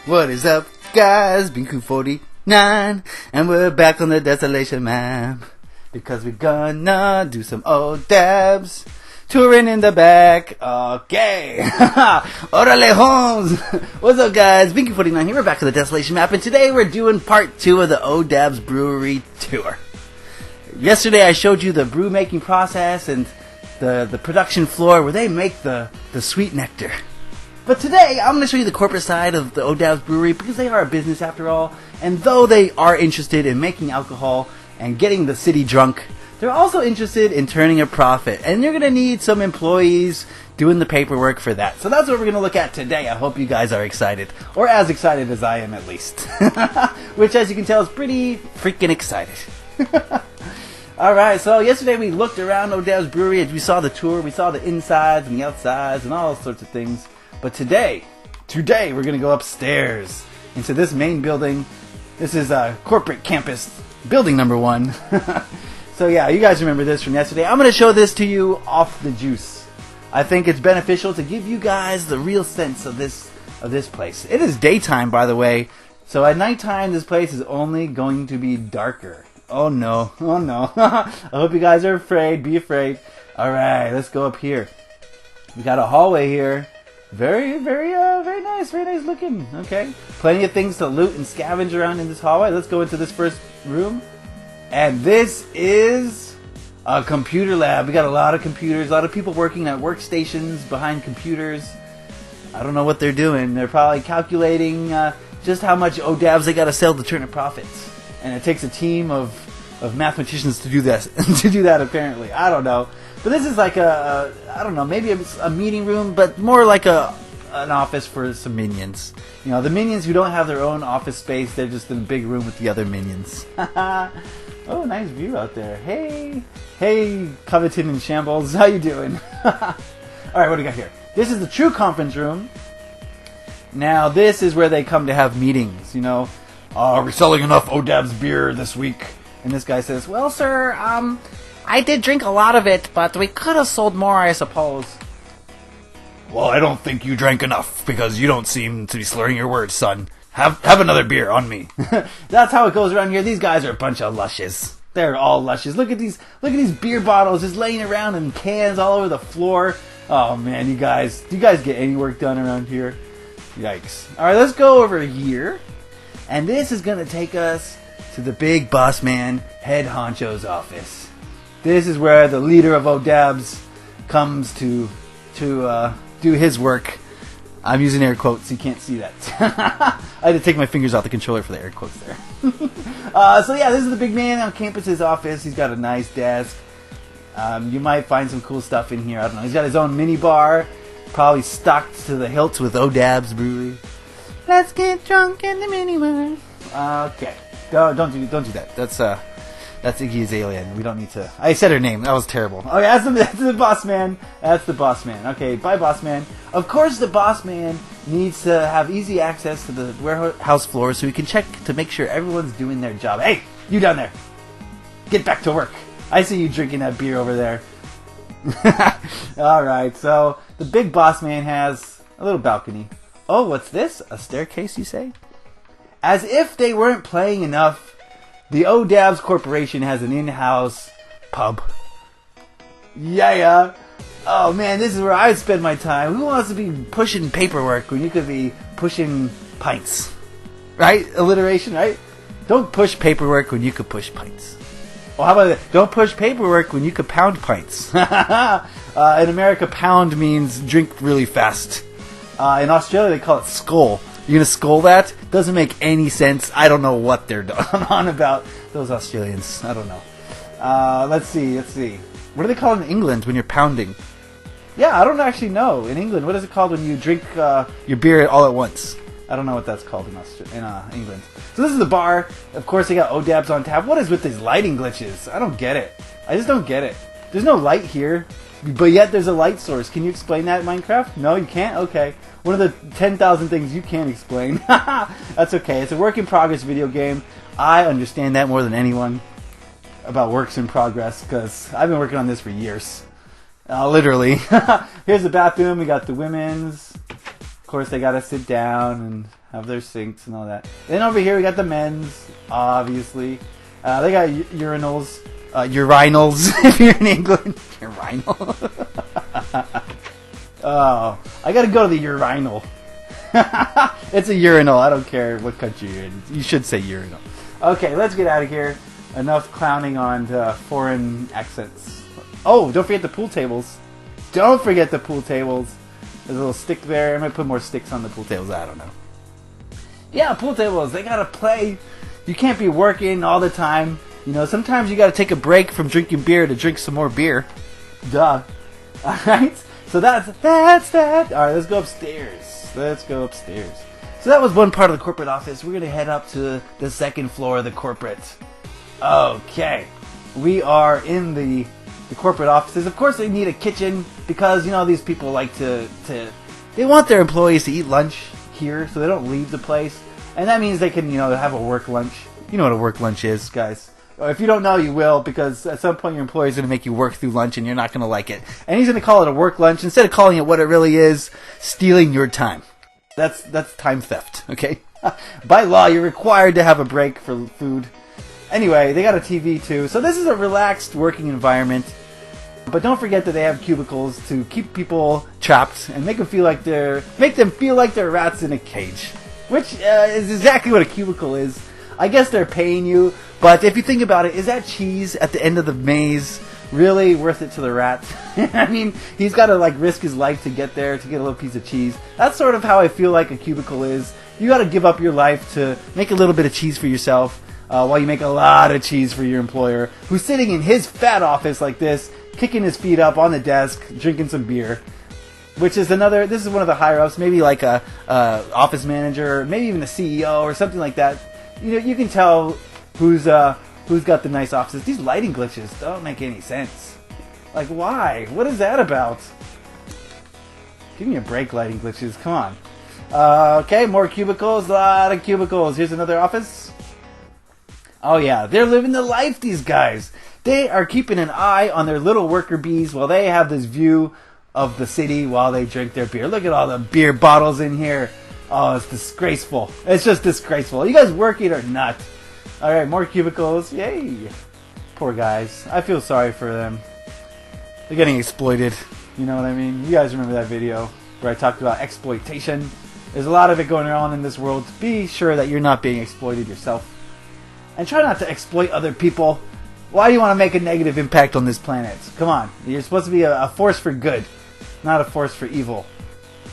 What is up, guys? Beancrew49, and we're back on the Desolation map because we're gonna do some old dabs. Touring in the back. Okay. Orale Holmes. What's up, guys? Beancrew49 here. We're back on the Desolation map, and today we're doing part 2 of the Odabs Brewery tour. Yesterday I showed you the brew making process and the production floor where they make the sweet nectar. But today, I'm going to show you the corporate side of the Odabs Brewery because they are a business after all. And though they are interested in making alcohol and getting the city drunk, they're also interested in turning a profit. And you're going to need some employees doing the paperwork for that. So that's what we're going to look at today. I hope you guys are excited. Or as excited as I am, at least. Which, as you can tell, is pretty freaking excited. Alright, so yesterday we looked around Odabs Brewery and we saw the tour. We saw the insides and the outsides and all sorts of things. But today we're going to go upstairs into this main building. This is corporate campus building number 1. So yeah, you guys remember this from yesterday. I'm going to show this to you off the juice. I think it's beneficial to give you guys the real sense of this place. It is daytime, by the way. So at nighttime, this place is only going to be darker. Oh no. I hope you guys are afraid. Be afraid. Alright, let's go up here. We got a hallway here. Very nice looking. Okay, plenty of things to loot and scavenge around in this hallway. Let's go into this first room, and this is a computer lab. We got a lot of computers, a lot of people working at workstations behind computers. I don't know what they're doing. They're probably calculating just how much Odabs they got to sell to turn a profit, and it takes a team of mathematicians to do this to do that. Apparently, I don't know. But this is like I don't know, maybe a meeting room, but more like an office for some minions. You know, the minions who don't have their own office space, they're just in a big room with the other minions. Oh, nice view out there. Hey, Coveton and Shambles, how you doing? Alright, what do we got here? This is the true conference room. Now, this is where they come to have meetings, you know. Are we selling enough Odabs beer this week? And this guy says, well, sir, I did drink a lot of it, but we could have sold more, I suppose. Well, I don't think you drank enough, because you don't seem to be slurring your words, son. Have another beer on me. That's how it goes around here. These guys are a bunch of lushes. They're all lushes. Look at these beer bottles just laying around in cans all over the floor. Oh man, do you guys get any work done around here? Yikes. Alright, let's go over here. And this is going to take us to the big boss man, head honcho's office. This is where the leader of Odabs comes to do his work. I'm using air quotes, you can't see that. I had to take my fingers off the controller for the air quotes there. So yeah, this is the big man on campus's office. He's got a nice desk. You might find some cool stuff in here. I don't know. He's got his own mini bar, probably stocked to the hilt with Odabs Brewery. Let's get drunk in the mini bar. Okay, don't do that. That's Iggy Azalea. We don't need to... I said her name. That was terrible. Okay, that's the boss man. That's the boss man. Okay, bye, boss man. Of course, the boss man needs to have easy access to the warehouse floor so he can check to make sure everyone's doing their job. Hey, you down there. Get back to work. I see you drinking that beer over there. Alright, so the big boss man has a little balcony. Oh, what's this? A staircase, you say? As if they weren't playing enough, the Odabs Corporation has an in-house pub. Yeah. Oh man, this is where I spend my time. Who wants to be pushing paperwork when you could be pushing pints? Right? Alliteration, right? Don't push paperwork when you could push pints. Well, how about that? Don't push paperwork when you could pound pints. In America, pound means drink really fast. In Australia, they call it skull. You're going to skull that? Doesn't make any sense. I don't know what they're on about. Those Australians. I don't know. Let's see. What do they call it in England when you're pounding? Yeah, I don't actually know. In England, what is it called when you drink your beer all at once? I don't know what that's called in England. So this is the bar. Of course, they got Odabs on tap. What is with these lighting glitches? I don't get it. I just don't get it. There's no light here, but yet there's a light source. Can you explain that in Minecraft? No, you can't? Okay. One of the 10,000 things you can't explain. That's okay. It's a work in progress video game. I understand that more than anyone about works in progress because I've been working on this for years. Literally. Here's the bathroom. We got the women's. Of course, they got to sit down and have their sinks and all that. Then over here we got the men's, obviously. They got urinals. Urinals, if you're in England. Urinal. Oh, I gotta go to the urinal. It's a urinal. I don't care what country you're in. You should say urinal. Okay, let's get out of here. Enough clowning on foreign accents. Oh, don't forget the pool tables. Don't forget the pool tables. There's a little stick there. I might put more sticks on the pool tables. I don't know. Yeah, pool tables. They gotta play. You can't be working all the time. You know, sometimes you gotta take a break from drinking beer to drink some more beer. Duh. Alright? So that's that. Alright, let's go upstairs. So that was one part of the corporate office. We're gonna head up to the second floor of the corporate. Okay. We are in the corporate offices. Of course they need a kitchen because, you know, these people like to they want their employees to eat lunch here so they don't leave the place. And that means they can, you know, have a work lunch. You know what a work lunch is, guys. If you don't know, you will, because at some point your employer is going to make you work through lunch and you're not going to like it. And he's going to call it a work lunch instead of calling it what it really is, stealing your time. That's time theft, okay? By law, you're required to have a break for food. Anyway, they got a TV too. So this is a relaxed working environment. But don't forget that they have cubicles to keep people trapped and make them feel like they're rats in a cage. Which is exactly what a cubicle is. I guess they're paying you, but if you think about it, is that cheese at the end of the maze really worth it to the rat? I mean, he's got to like risk his life to get there, to get a little piece of cheese. That's sort of how I feel like a cubicle is. You got to give up your life to make a little bit of cheese for yourself, while you make a lot of cheese for your employer, who's sitting in his fat office like this, kicking his feet up on the desk, drinking some beer. Which is this is one of the higher ups, maybe like a office manager, maybe even a CEO or something like that. You know, you can tell who's got the nice offices. These lighting glitches don't make any sense. Like, why? What is that about? Give me a break, lighting glitches. Come on. Okay, more cubicles. A lot of cubicles. Here's another office. Oh yeah, they're living the life, these guys. They are keeping an eye on their little worker bees while they have this view of the city while they drink their beer. Look at all the beer bottles in here. Oh, it's disgraceful. It's just disgraceful. Are you guys working or not? Alright, more cubicles. Yay. Poor guys. I feel sorry for them. They're getting exploited. You know what I mean? You guys remember that video where I talked about exploitation? There's a lot of it going on in this world. Be sure that you're not being exploited yourself. And try not to exploit other people. Why do you want to make a negative impact on this planet? Come on. You're supposed to be a force for good, not a force for evil.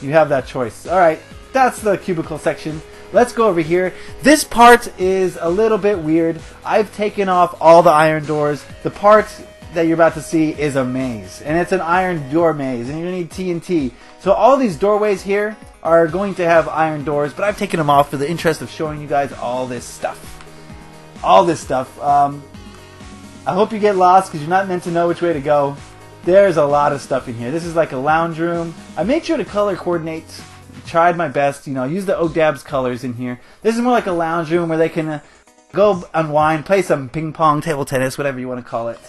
You have that choice. Alright. That's the cubicle section. Let's go over here. This part is a little bit weird. I've taken off all the iron doors. The part that you're about to see is a maze. And it's an iron door maze. And you're going to need TNT. So all these doorways here are going to have iron doors. But I've taken them off for the interest of showing you guys all this stuff. All this stuff. I hope you get lost because you're not meant to know which way to go. There's a lot of stuff in here. This is like a lounge room. I made sure to color coordinate. Tried my best, you know, use the ODABS colors in here. This is more like a lounge room where they can go unwind, play some ping pong, table tennis, whatever you want to call it.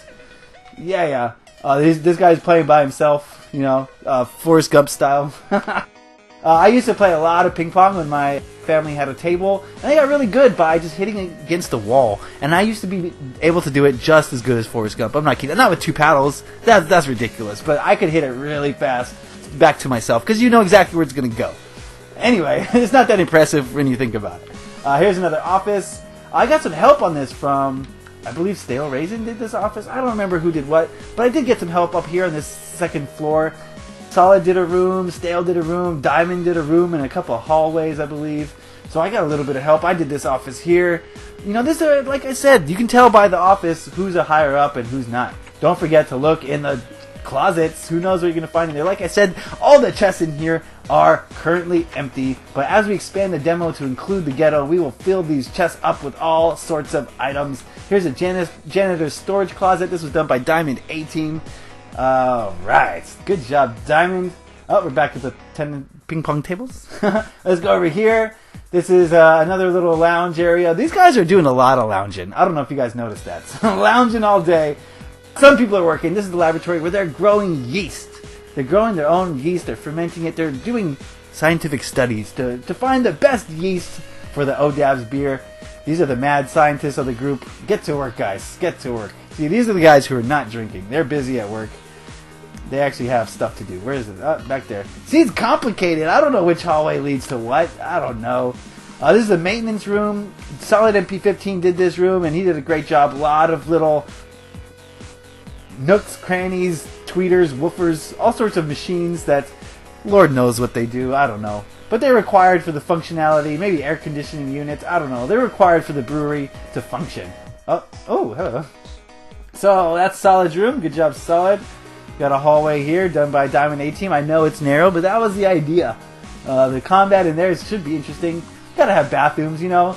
Yeah. This guy's playing by himself, you know, Forrest Gump style. I used to play a lot of ping pong when my family had a table, and I got really good by just hitting it against the wall. And I used to be able to do it just as good as Forrest Gump. I'm not kidding. Not with two paddles. That's ridiculous. But I could hit it really fast back to myself because you know exactly where it's going to go. Anyway, it's not that impressive when you think about it. Here's another office. I got some help on this from, I believe Stale Raisin did this office. I don't remember who did what, but I did get some help up here on this second floor. Solid did a room, Stale did a room, Diamond did a room, and a couple of hallways, I believe. So I got a little bit of help. I did this office here. You know, this like I said, you can tell by the office who's a higher up and who's not. Don't forget to look in the closets. Who knows what you're going to find in there. Like I said, all the chests in here are currently empty, but as we expand the demo to include the ghetto, we will fill these chests up with all sorts of items. Here's a janitor's storage closet. This was done by Diamond A-Team. Alright, good job, Diamond. Oh, we're back at the 10 ping pong tables. Let's go over here. This is another little lounge area. These guys are doing a lot of lounging. I don't know if you guys noticed that. Lounging all day. Some people are working. This is the laboratory where they're growing yeast. They're growing their own yeast. They're fermenting it. They're doing scientific studies to find the best yeast for the ODABS beer. These are the mad scientists of the group. Get to work, guys. Get to work. See, these are the guys who are not drinking. They're busy at work. They actually have stuff to do. Where is it? Oh, back there. See, it's complicated. I don't know which hallway leads to what. I don't know. This is the maintenance room. Solid MP15 did this room, and he did a great job. A lot of little nooks, crannies, tweeters, woofers, all sorts of machines that Lord knows what they do. I don't know. But they're required for the functionality. Maybe air conditioning units. I don't know. They're required for the brewery to function. Oh, hello. So that's Solid's room. Good job, Solid. Got a hallway here done by Diamond A-Team. I know it's narrow, but that was the idea. The combat in there should be interesting. Gotta have bathrooms, you know.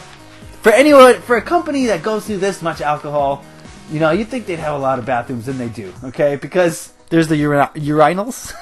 For a company that goes through this much alcohol, you know, you'd think they'd have a lot of bathrooms, and they do, okay? Because there's the urinals.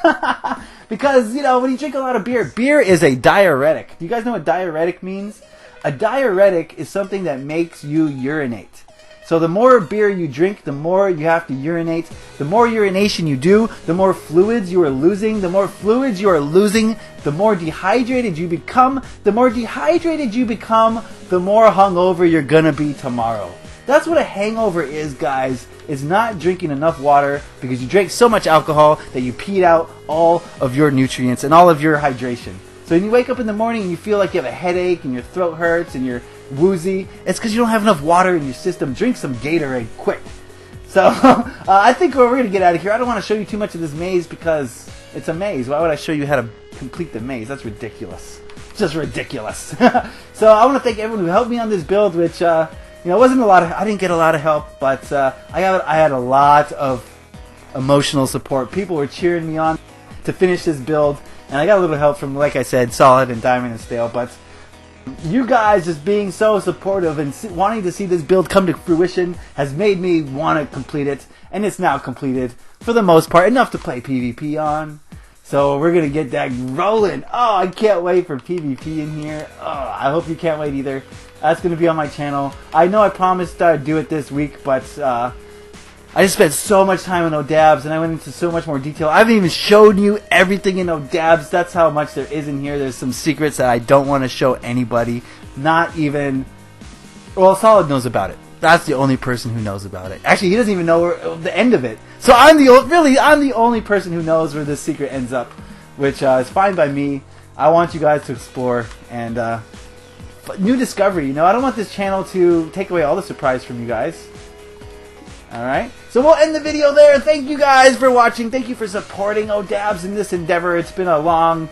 Because, you know, when you drink a lot of beer, beer is a diuretic. Do you guys know what diuretic means? A diuretic is something that makes you urinate. So the more beer you drink, the more you have to urinate. The more urination you do, the more fluids you are losing. The more fluids you are losing, the more dehydrated you become. The more dehydrated you become, the more hungover you're gonna be tomorrow. That's what a hangover is, guys. It's not drinking enough water because you drank so much alcohol that you peed out all of your nutrients and all of your hydration. So when you wake up in the morning and you feel like you have a headache and your throat hurts and you're woozy, it's because you don't have enough water in your system. Drink some Gatorade quick. So I think we're going to get out of here. I don't want to show you too much of this maze because it's a maze. Why would I show you how to complete the maze? That's ridiculous. Just ridiculous. So I want to thank everyone who helped me on this build, which wasn't a lot of. I didn't get a lot of help, but I had a lot of emotional support. People were cheering me on to finish this build, and I got a little help from, like I said, Solid and Diamond and Stale, but you guys just being so supportive and wanting to see this build come to fruition has made me want to complete it, and it's now completed for the most part, enough to play PvP on. So we're going to get that rolling. Oh, I can't wait for PvP in here. Oh, I hope you can't wait either. That's going to be on my channel. I know I promised I'd do it this week, but I just spent so much time in ODABS, and I went into so much more detail. I haven't even showed you everything in ODABS. That's how much there is in here. There's some secrets that I don't want to show anybody. Not even... Well, Solid knows about it. That's the only person who knows about it. Actually, he doesn't even know the end of it. So I'm the only person who knows where this secret ends up, which is fine by me. I want you guys to explore and new discovery. You know, I don't want this channel to take away all the surprise from you guys. Alright, so we'll end the video there. Thank you guys for watching. Thank you for supporting ODABS in this endeavor. It's been a long,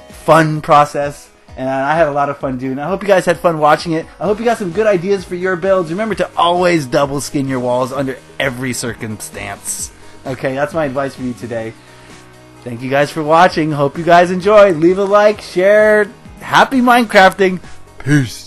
fun process, and I had a lot of fun doing it. I hope you guys had fun watching it. I hope you got some good ideas for your builds. Remember to always double skin your walls under every circumstance. Okay, that's my advice for you today. Thank you guys for watching. Hope you guys enjoyed. Leave a like, share. Happy Minecrafting. Peace.